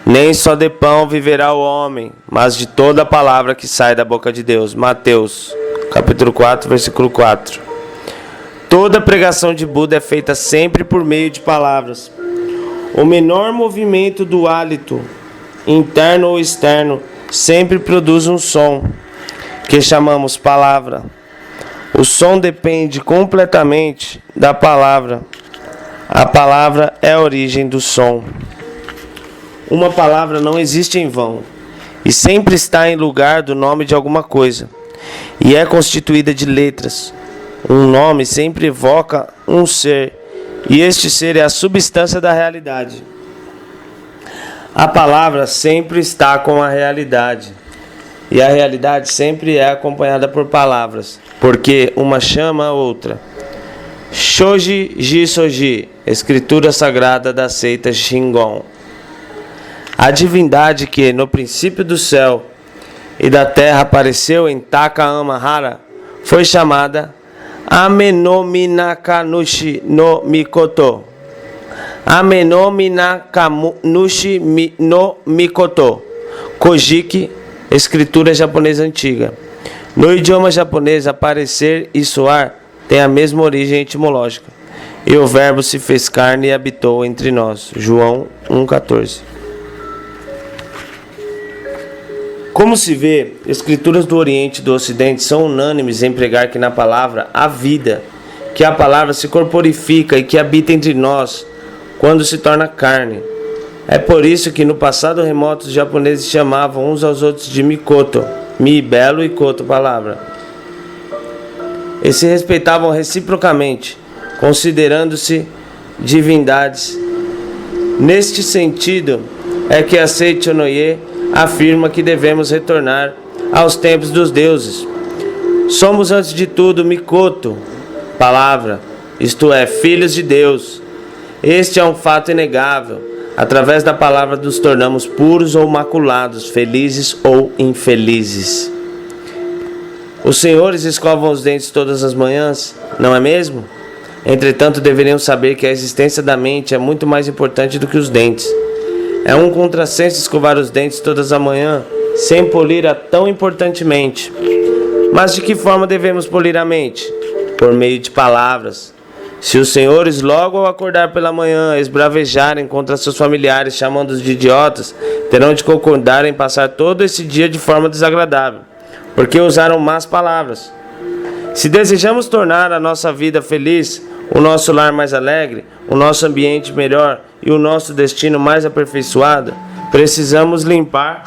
nem só de pão viverá o homem, mas de toda a palavra que sai da boca de Deus. Mateus, capítulo 4, versículo 4. Toda pregação de Buda é feita sempre por meio de palavras. O menor movimento do hálito, interno ou externo, sempre produz um som, que chamamos palavra. O som depende completamente da palavra. A palavra é a origem do som. Uma palavra não existe em vão, e sempre está em lugar do nome de alguma coisa, e é constituída de letras. Um nome sempre evoca um ser, e este ser é a substância da realidade. A palavra sempre está com a realidade, e a realidade sempre é acompanhada por palavras, porque uma chama a outra. Shoji Jisoji, escritura sagrada da seita Shingon. A divindade que no princípio do céu e da terra apareceu em Takaamahara foi chamada Amenominakanushi no Mikoto. Amenominakanushi no Mikoto. Kojiki, escritura japonesa antiga. No idioma japonês, aparecer e soar tem a mesma origem etimológica. E o verbo se fez carne e habitou entre nós. João 1,14. Como se vê, escrituras do Oriente e do Ocidente são unânimes em pregar que na palavra há vida, que a palavra se corporifica e que habita entre nós quando se torna carne. É por isso que no passado remoto os japoneses chamavam uns aos outros de Mikoto, Mi, belo, e Koto, palavra. E se respeitavam reciprocamente, considerando-se divindades. Neste sentido é que a Seicho no Ye afirma que devemos retornar aos tempos dos deuses. Somos antes de tudo Mikoto, palavra, isto é, filhos de Deus. Este é um fato inegável. Através da palavra nos tornamos puros ou maculados, felizes ou infelizes. Os senhores escovam os dentes todas as manhãs, não é mesmo? Entretanto, deveriam saber que a existência da mente é muito mais importante do que os dentes. É um contrassenso escovar os dentes todas as manhãs, sem polir-a tão importantemente. Mas de que forma devemos polir a mente? Por meio de palavras. Se os senhores, logo ao acordar pela manhã, esbravejarem contra seus familiares, chamando-os de idiotas, terão de concordar em passar todo esse dia de forma desagradável, porque usaram más palavras. Se desejamos tornar a nossa vida feliz, o nosso lar mais alegre, o nosso ambiente melhor e o nosso destino mais aperfeiçoado, precisamos limpar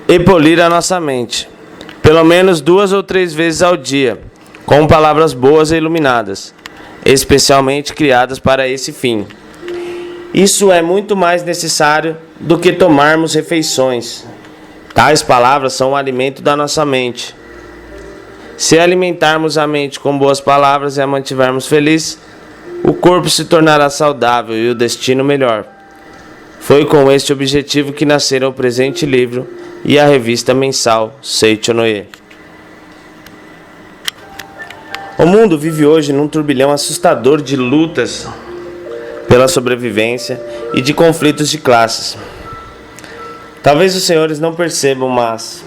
e polir a nossa mente, pelo menos 2 ou 3 vezes ao dia, com palavras boas e iluminadas, especialmente criadas para esse fim. Isso é muito mais necessário do que tomarmos refeições. Tais palavras são o alimento da nossa mente. Se alimentarmos a mente com boas palavras e a mantivermos feliz, o corpo se tornará saudável e o destino melhor. Foi com este objetivo que nasceram o presente livro e a revista mensal Seicho no Ye. O mundo vive hoje num turbilhão assustador de lutas pela sobrevivência e de conflitos de classes. Talvez os senhores não percebam, mas,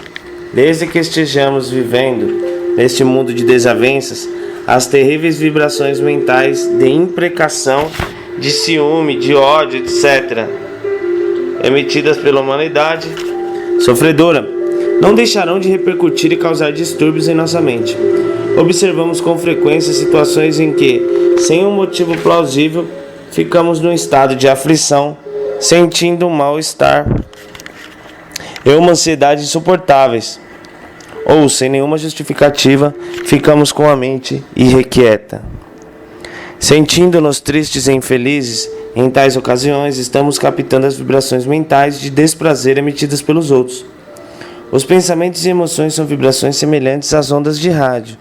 desde que estejamos vivendo neste mundo de desavenças, as terríveis vibrações mentais de imprecação, de ciúme, de ódio, etc., emitidas pela humanidade sofredora, não deixarão de repercutir e causar distúrbios em nossa mente. Observamos com frequência situações em que, sem um motivo plausível, ficamos num estado de aflição, sentindo um mal-estar e uma ansiedade insuportáveis, ou, sem nenhuma justificativa, ficamos com a mente irrequieta. Sentindo-nos tristes e infelizes, em tais ocasiões, estamos captando as vibrações mentais de desprazer emitidas pelos outros. Os pensamentos e emoções são vibrações semelhantes às ondas de rádio.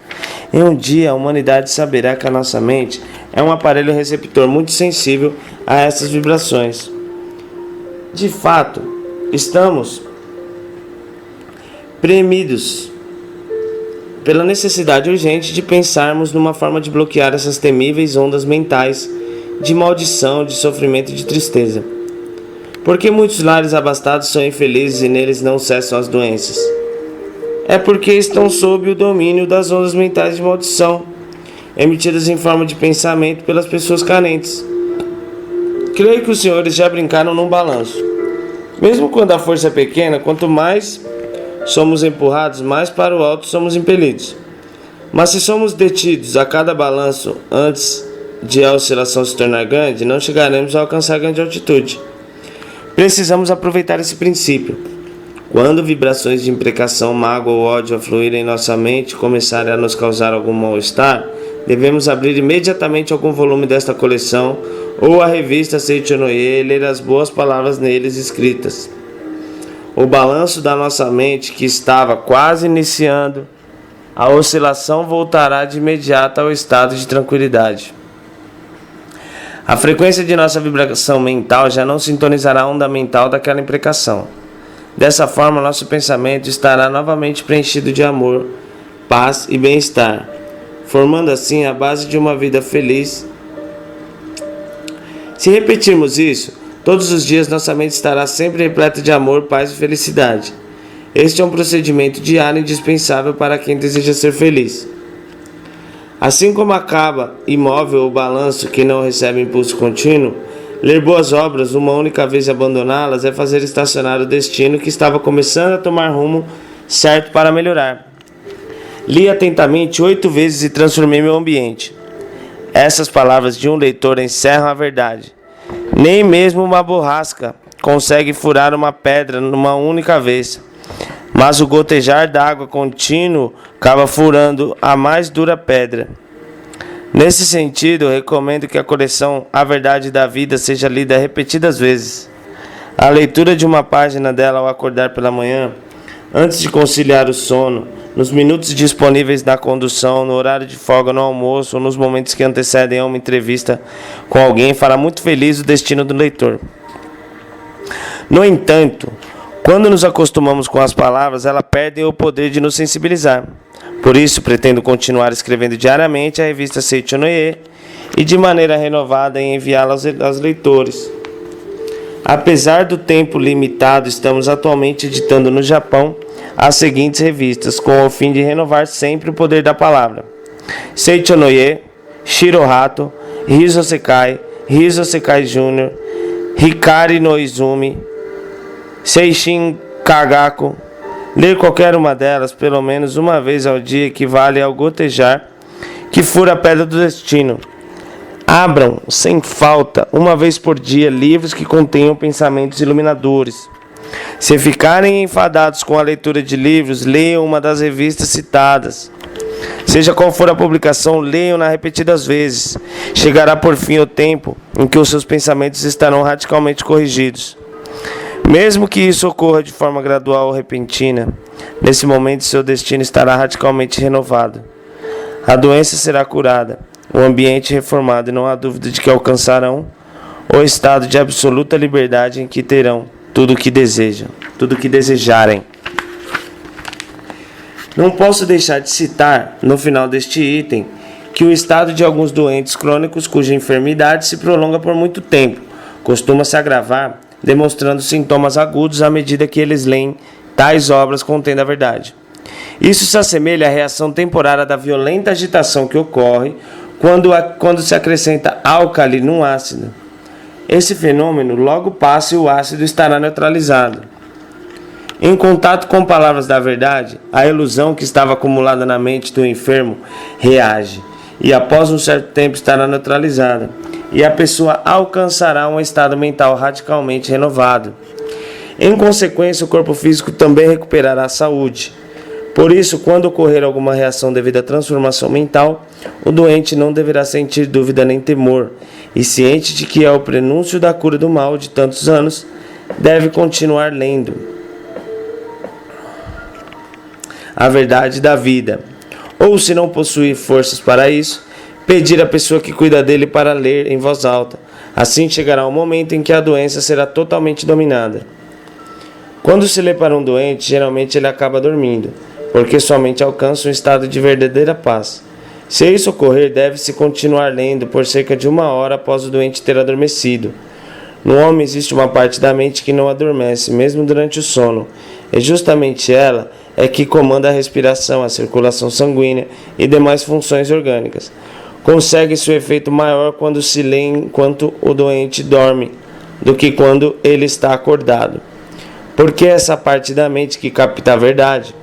Em um dia, a humanidade saberá que a nossa mente é um aparelho receptor muito sensível a essas vibrações. De fato, estamos premidos pela necessidade urgente de pensarmos numa forma de bloquear essas temíveis ondas mentais de maldição, de sofrimento e de tristeza. Porque muitos lares abastados são infelizes e neles não cessam as doenças? É porque estão sob o domínio das ondas mentais de maldição, emitidas em forma de pensamento pelas pessoas carentes. Creio que os senhores já brincaram num balanço. Mesmo quando a força é pequena, quanto mais somos empurrados, mais para o alto somos impelidos. Mas se somos detidos a cada balanço antes de a oscilação se tornar grande, não chegaremos a alcançar grande altitude. Precisamos aproveitar esse princípio. Quando vibrações de imprecação, mágoa ou ódio afluírem em nossa mente e começarem a nos causar algum mal-estar, devemos abrir imediatamente algum volume desta coleção ou a revista Seichonoye e ler as boas palavras neles escritas. O balanço da nossa mente, que estava quase iniciando, a oscilação voltará de imediato ao estado de tranquilidade. A frequência de nossa vibração mental já não sintonizará a onda mental daquela imprecação. Dessa forma, nosso pensamento estará novamente preenchido de amor, paz e bem-estar, formando assim a base de uma vida feliz. Se repetirmos isso, todos os dias nossa mente estará sempre repleta de amor, paz e felicidade. Este é um procedimento diário indispensável para quem deseja ser feliz. Assim como acaba imóvel o balanço que não recebe impulso contínuo, ler boas obras uma única vez e abandoná-las é fazer estacionar o destino que estava começando a tomar rumo certo para melhorar. Li atentamente 8 vezes e transformei meu ambiente. Essas palavras de um leitor encerram a verdade. Nem mesmo uma borrasca consegue furar uma pedra numa única vez, mas o gotejar d'água contínuo acaba furando a mais dura pedra. Nesse sentido, recomendo que a coleção A Verdade da Vida seja lida repetidas vezes. A leitura de uma página dela ao acordar pela manhã, antes de conciliar o sono, nos minutos disponíveis na condução, no horário de folga, no almoço ou nos momentos que antecedem a uma entrevista com alguém, fará muito feliz o destino do leitor. No entanto, quando nos acostumamos com as palavras, elas perdem o poder de nos sensibilizar. Por isso, pretendo continuar escrevendo diariamente a revista Seichonoye e de maneira renovada enviá-la aos leitores. Apesar do tempo limitado, estamos atualmente editando no Japão as seguintes revistas, com o fim de renovar sempre o poder da palavra: Seichonoye, Shirohato, Riso Sekai Jr., Hikari no Izumi, Seishin Kagaku. Ler qualquer uma delas pelo menos uma vez ao dia equivale ao gotejar que fura a pedra do destino. Abram, sem falta, uma vez por dia, livros que contenham pensamentos iluminadores. Se ficarem enfadados com a leitura de livros, leiam uma das revistas citadas. Seja qual for a publicação, leiam-na repetidas vezes. Chegará por fim o tempo em que os seus pensamentos estarão radicalmente corrigidos. Mesmo que isso ocorra de forma gradual ou repentina, nesse momento seu destino estará radicalmente renovado. A doença será curada, o ambiente reformado e não há dúvida de que alcançarão o estado de absoluta liberdade em que terão tudo o que desejam, tudo o que desejarem. Não posso deixar de citar, no final deste item, que o estado de alguns doentes crônicos cuja enfermidade se prolonga por muito tempo costuma se agravar, demonstrando sintomas agudos à medida que eles leem tais obras contendo a verdade. Isso se assemelha à reação temporária da violenta agitação que ocorre quando se acrescenta álcali num ácido. Esse fenômeno logo passa e o ácido estará neutralizado. Em contato com palavras da verdade, a ilusão que estava acumulada na mente do enfermo reage e após um certo tempo estará neutralizada e a pessoa alcançará um estado mental radicalmente renovado. Em consequência, o corpo físico também recuperará a saúde. Por isso, quando ocorrer alguma reação devido à transformação mental, o doente não deverá sentir dúvida nem temor, e ciente de que é o prenúncio da cura do mal de tantos anos, deve continuar lendo a verdade da vida. Ou, se não possuir forças para isso, pedir à pessoa que cuida dele para ler em voz alta. Assim chegará o momento em que a doença será totalmente dominada. Quando se lê para um doente, geralmente ele acaba dormindo, porque somente alcança um estado de verdadeira paz. Se isso ocorrer, deve-se continuar lendo por cerca de 1 hora após o doente ter adormecido. No homem existe uma parte da mente que não adormece, mesmo durante o sono, e justamente ela é que comanda a respiração, a circulação sanguínea e demais funções orgânicas. Consegue seu efeito maior quando se lê enquanto o doente dorme, do que quando ele está acordado. Porque essa parte da mente que capta a verdade.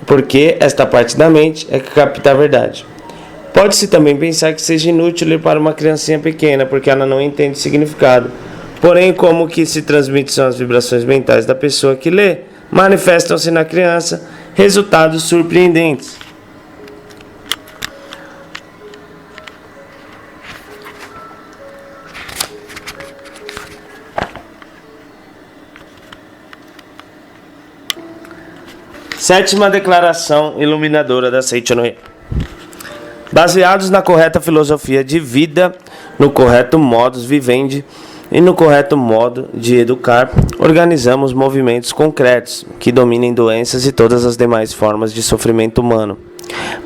Porque esta parte da mente é que capta a verdade. Pode-se também pensar que seja inútil ler para uma criancinha pequena, porque ela não entende o significado. Porém, como que se transmite são as vibrações mentais da pessoa que lê, manifestam-se na criança resultados surpreendentes. Sétima declaração iluminadora da Seichonoye. Baseados na correta filosofia de vida, no correto modus vivendi e no correto modo de educar, organizamos movimentos concretos que dominem doenças e todas as demais formas de sofrimento humano,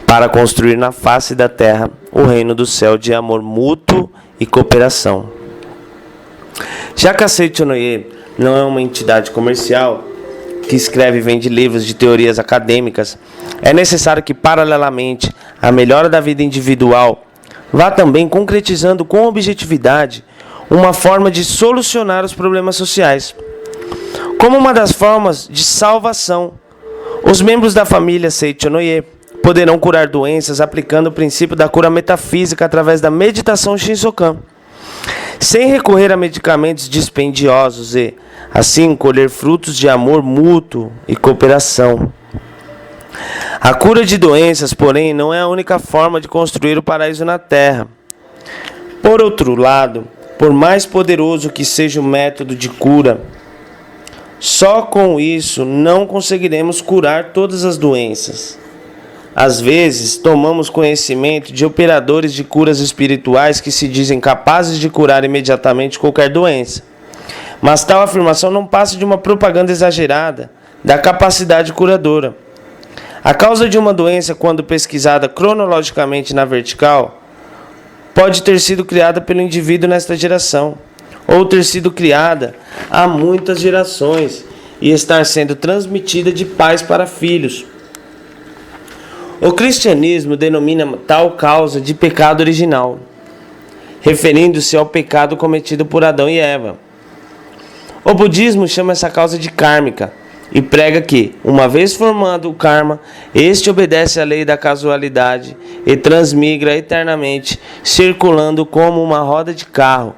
para construir na face da terra o reino do céu de amor mútuo e cooperação. Já que a Seichonoye não é uma entidade comercial que escreve e vende livros de teorias acadêmicas, é necessário que, paralelamente à melhora da vida individual, vá também concretizando com objetividade uma forma de solucionar os problemas sociais. Como uma das formas de salvação, os membros da família Seichonoye poderão curar doenças aplicando o princípio da cura metafísica através da meditação Shinsokan, sem recorrer a medicamentos dispendiosos e, assim, colher frutos de amor mútuo e cooperação. A cura de doenças, porém, não é a única forma de construir o paraíso na Terra. Por outro lado, por mais poderoso que seja o método de cura, só com isso não conseguiremos curar todas as doenças. Às vezes, tomamos conhecimento de operadores de curas espirituais que se dizem capazes de curar imediatamente qualquer doença. Mas tal afirmação não passa de uma propaganda exagerada da capacidade curadora. A causa de uma doença, quando pesquisada cronologicamente na vertical, pode ter sido criada pelo indivíduo nesta geração, ou ter sido criada há muitas gerações e estar sendo transmitida de pais para filhos. O cristianismo denomina tal causa de pecado original, referindo-se ao pecado cometido por Adão e Eva. O budismo chama essa causa de kármica e prega que, uma vez formado o karma, este obedece à lei da casualidade e transmigra eternamente, circulando como uma roda de carro.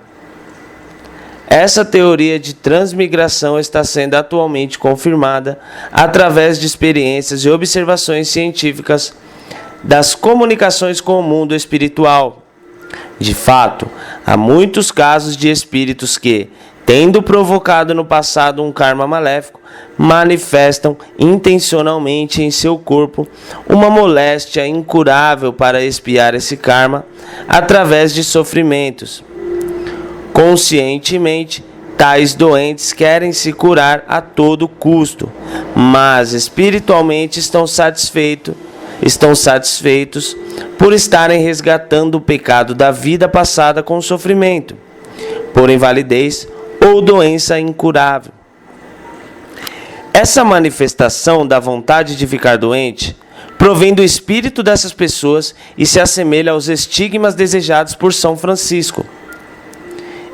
Essa teoria de transmigração está sendo atualmente confirmada através de experiências e observações científicas das comunicações com o mundo espiritual. De fato, há muitos casos de espíritos que, tendo provocado no passado um karma maléfico, manifestam intencionalmente em seu corpo uma moléstia incurável para expiar esse karma através de sofrimentos. Conscientemente, tais doentes querem se curar a todo custo, mas espiritualmente estão satisfeitos estão satisfeitos por estarem resgatando o pecado da vida passada com sofrimento, por invalidez ou doença incurável. Essa manifestação da vontade de ficar doente provém do espírito dessas pessoas e se assemelha aos estigmas desejados por São Francisco.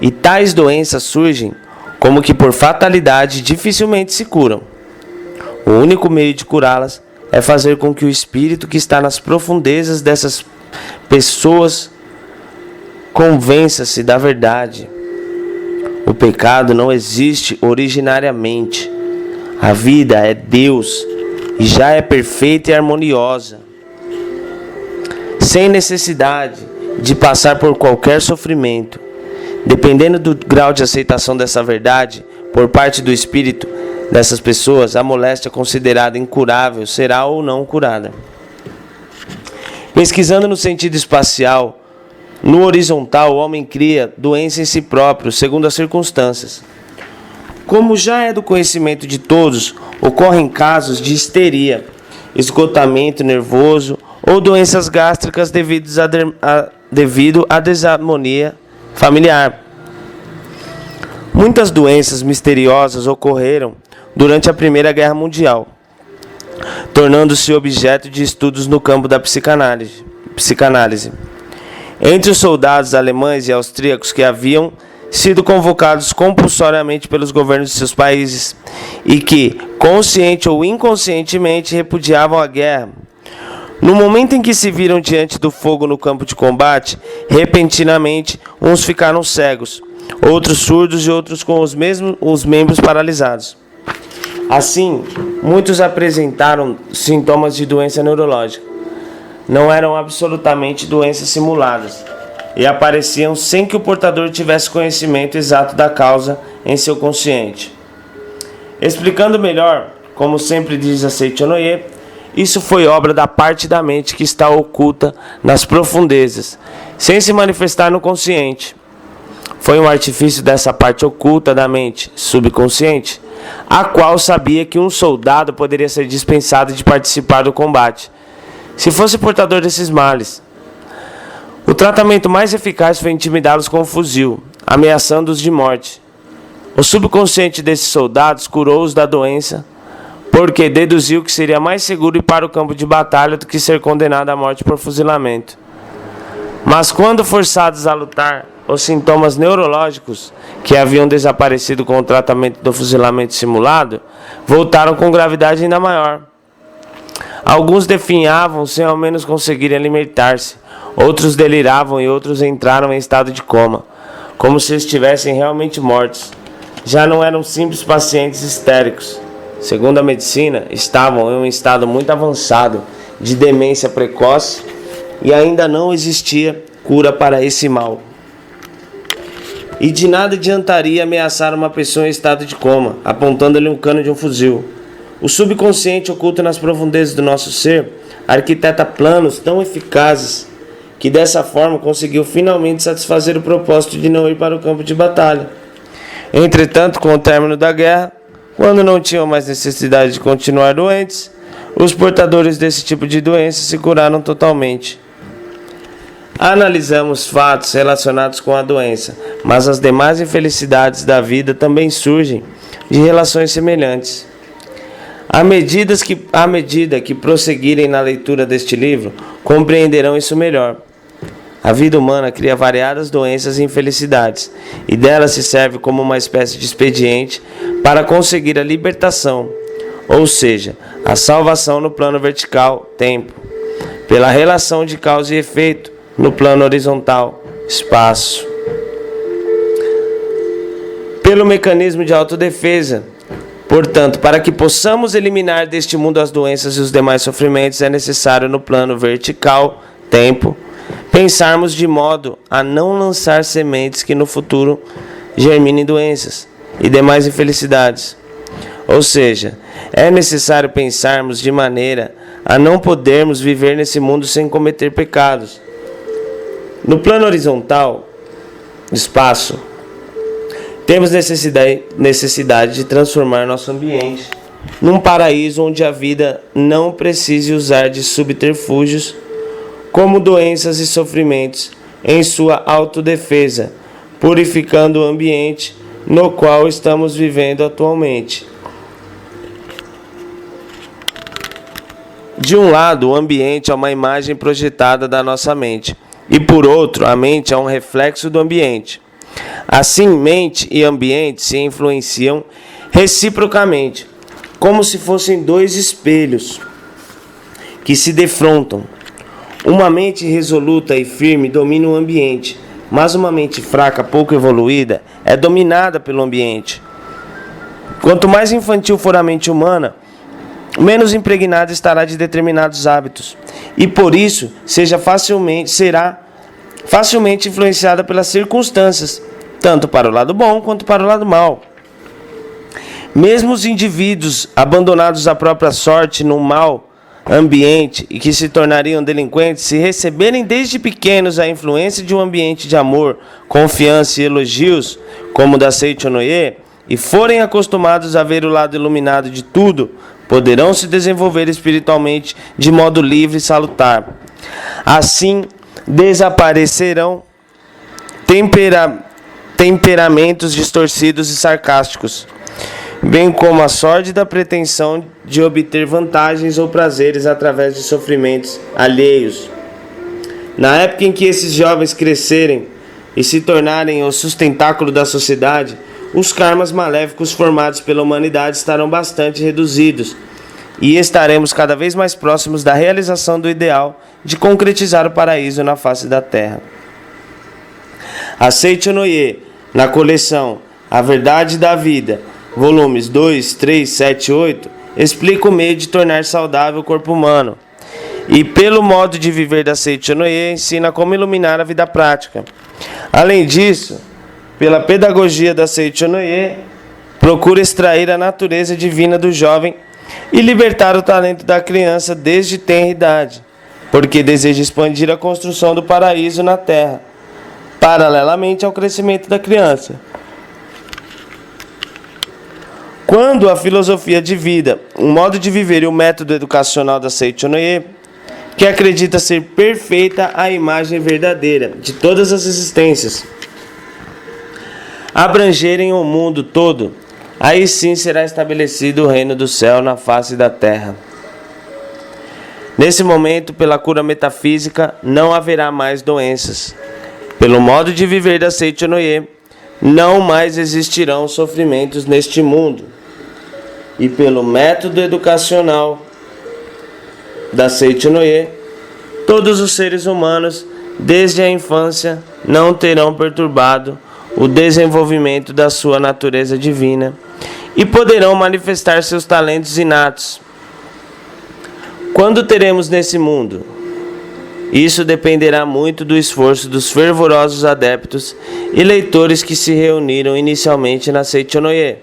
E tais doenças surgem como que por fatalidade dificilmente se curam. O único meio de curá-las é fazer com que o espírito que está nas profundezas dessas pessoas convença-se da verdade. O pecado não existe originariamente. A vida é Deus e já é perfeita e harmoniosa, sem necessidade de passar por qualquer sofrimento. Dependendo do grau de aceitação dessa verdade por parte do espírito dessas pessoas, a moléstia considerada incurável será ou não curada. Pesquisando no sentido espacial, no horizontal, o homem cria doença em si próprio, segundo as circunstâncias. Como já é do conhecimento de todos, ocorrem casos de histeria, esgotamento nervoso ou doenças gástricas devido à desarmonia familiar. Muitas doenças misteriosas ocorreram durante a Primeira Guerra Mundial, tornando-se objeto de estudos no campo da psicanálise. Entre os soldados alemães e austríacos que haviam sido convocados compulsoriamente pelos governos de seus países e que, consciente ou inconscientemente, repudiavam a guerra, no momento em que se viram diante do fogo no campo de combate, repentinamente, uns ficaram cegos, outros surdos e outros com os membros paralisados. Assim, muitos apresentaram sintomas de doença neurológica. Não eram absolutamente doenças simuladas e apareciam sem que o portador tivesse conhecimento exato da causa em seu consciente. Explicando melhor, como sempre diz a Seitonoye, isso foi obra da parte da mente que está oculta nas profundezas, sem se manifestar no consciente. Foi um artifício dessa parte oculta da mente, subconsciente, a qual sabia que um soldado poderia ser dispensado de participar do combate, se fosse portador desses males. O tratamento mais eficaz foi intimidá-los com um fuzil, ameaçando-os de morte. O subconsciente desses soldados curou-os da doença, porque deduziu que seria mais seguro ir para o campo de batalha do que ser condenado à morte por fuzilamento. Mas quando forçados a lutar, os sintomas neurológicos, que haviam desaparecido com o tratamento do fuzilamento simulado, voltaram com gravidade ainda maior. Alguns definhavam sem ao menos conseguirem alimentar-se, outros deliravam e outros entraram em estado de coma, como se estivessem realmente mortos. Já não eram simples pacientes histéricos. Segundo a medicina, estavam em um estado muito avançado de demência precoce e ainda não existia cura para esse mal. E de nada adiantaria ameaçar uma pessoa em estado de coma, apontando-lhe um cano de um fuzil. O subconsciente oculto nas profundezas do nosso ser arquiteta planos tão eficazes que dessa forma conseguiu finalmente satisfazer o propósito de não ir para o campo de batalha. Entretanto, com o término da guerra, quando não tinham mais necessidade de continuar doentes, os portadores desse tipo de doença se curaram totalmente. Analisamos fatos relacionados com a doença, mas as demais infelicidades da vida também surgem de relações semelhantes. À medida que prosseguirem na leitura deste livro, compreenderão isso melhor. A vida humana cria variadas doenças e infelicidades, e dela se serve como uma espécie de expediente para conseguir a libertação, ou seja, a salvação no plano vertical, tempo, pela relação de causa e efeito no plano horizontal, espaço, pelo mecanismo de autodefesa. Portanto, para que possamos eliminar deste mundo as doenças e os demais sofrimentos, é necessário no plano vertical, tempo, pensarmos de modo a não lançar sementes que no futuro germinem doenças e demais infelicidades. Ou seja, é necessário pensarmos de maneira a não podermos viver nesse mundo sem cometer pecados. No plano horizontal, espaço, temos necessidade de transformar nosso ambiente num paraíso onde a vida não precise usar de subterfúgios como doenças e sofrimentos em sua autodefesa, purificando o ambiente no qual estamos vivendo atualmente. De um lado, o ambiente é uma imagem projetada da nossa mente, e por outro, a mente é um reflexo do ambiente. Assim, mente e ambiente se influenciam reciprocamente, como se fossem dois espelhos que se defrontam. Uma mente resoluta e firme domina o ambiente, mas uma mente fraca, pouco evoluída, é dominada pelo ambiente. Quanto mais infantil for a mente humana, menos impregnada estará de determinados hábitos, e por isso será facilmente influenciada pelas circunstâncias, tanto para o lado bom quanto para o lado mau. Mesmo os indivíduos abandonados à própria sorte no mau ambiente e que se tornariam delinquentes, se receberem desde pequenos a influência de um ambiente de amor, confiança e elogios, como o da Seichonoye, e forem acostumados a ver o lado iluminado de tudo, poderão se desenvolver espiritualmente de modo livre e salutar. Assim, desaparecerão temperamentos distorcidos e sarcásticos, bem como a sórdida pretensão de obter vantagens ou prazeres através de sofrimentos alheios. Na época em que esses jovens crescerem e se tornarem o sustentáculo da sociedade, os karmas maléficos formados pela humanidade estarão bastante reduzidos e estaremos cada vez mais próximos da realização do ideal de concretizar o paraíso na face da terra. A Seichonoye, na coleção A Verdade da Vida, volumes 2, 3, 7 e 8, explica o meio de tornar saudável o corpo humano. E pelo modo de viver da Seichonoye, ensina como iluminar a vida prática. Além disso, pela pedagogia da Seichonoye, procura extrair a natureza divina do jovem e libertar o talento da criança desde tenra idade, porque deseja expandir a construção do paraíso na terra, paralelamente ao crescimento da criança. Quando a filosofia de vida, o modo de viver e o método educacional da Seichonoye, que acredita ser perfeita a imagem verdadeira de todas as existências, abrangerem o mundo todo, aí sim será estabelecido o reino do céu na face da terra. Nesse momento, pela cura metafísica, não haverá mais doenças. Pelo modo de viver da Seichonoye, não mais existirão sofrimentos neste mundo. E pelo método educacional da Seichonoye, todos os seres humanos, desde a infância, não terão perturbado o desenvolvimento da sua natureza divina e poderão manifestar seus talentos inatos. Quando teremos nesse mundo? Isso dependerá muito do esforço dos fervorosos adeptos e leitores que se reuniram inicialmente na Seichonoye.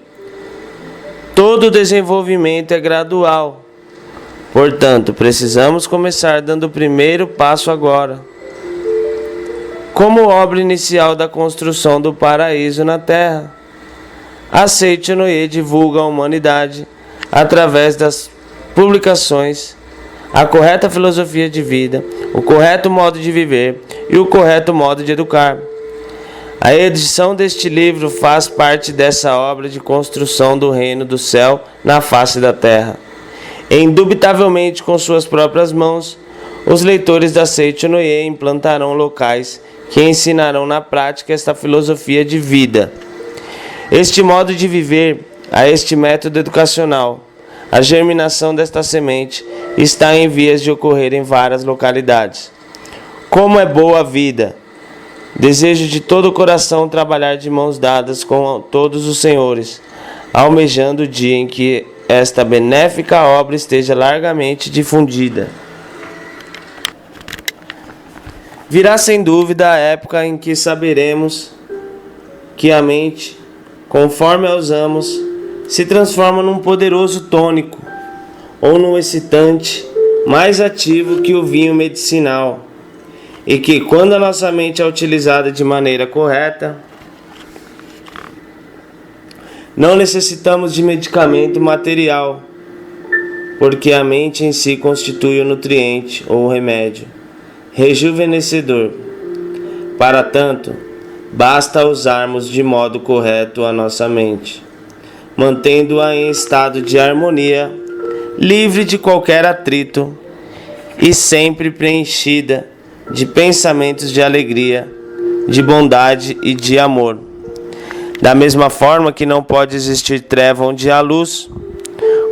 Todo desenvolvimento é gradual. Portanto, precisamos começar dando o primeiro passo agora. Como obra inicial da construção do paraíso na Terra, a Seichonoye divulga à humanidade, através das publicações, a correta filosofia de vida, o correto modo de viver e o correto modo de educar. A edição deste livro faz parte dessa obra de construção do reino do céu na face da terra. Indubitavelmente, com suas próprias mãos, os leitores da Seichonoye implantarão locais que ensinarão na prática esta filosofia de vida. Este modo de viver, a este método educacional, a germinação desta semente está em vias de ocorrer em várias localidades. Como é boa a vida! Desejo de todo o coração trabalhar de mãos dadas com todos os senhores, almejando o dia em que esta benéfica obra esteja largamente difundida. Virá sem dúvida a época em que saberemos que a mente, conforme a usamos, se transforma num poderoso tônico ou num excitante mais ativo que o vinho medicinal. E que, quando a nossa mente é utilizada de maneira correta, não necessitamos de medicamento material porque a mente em si constitui o nutriente ou o remédio rejuvenescedor. Para tanto, basta usarmos de modo correto a nossa mente, mantendo-a em estado de harmonia, livre de qualquer atrito e sempre preenchida de pensamentos de alegria, de bondade e de amor. Da mesma forma que não pode existir treva onde há luz,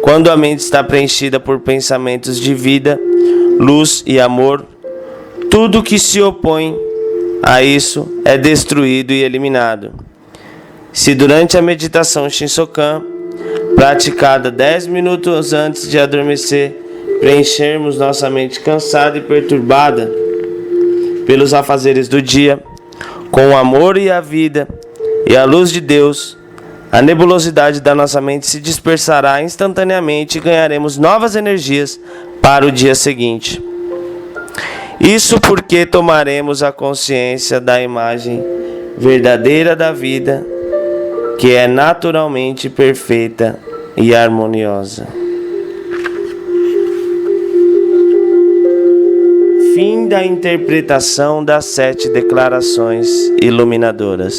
quando a mente está preenchida por pensamentos de vida, luz e amor, tudo que se opõe a isso é destruído e eliminado. Se durante a meditação Shinsokan, praticada 10 minutos antes de adormecer, preenchermos nossa mente cansada e perturbada pelos afazeres do dia, com o amor e a vida e a luz de Deus, a nebulosidade da nossa mente se dispersará instantaneamente e ganharemos novas energias para o dia seguinte. Isso porque tomaremos a consciência da imagem verdadeira da vida, que é naturalmente perfeita e harmoniosa. Fim da interpretação das 7 declarações iluminadoras.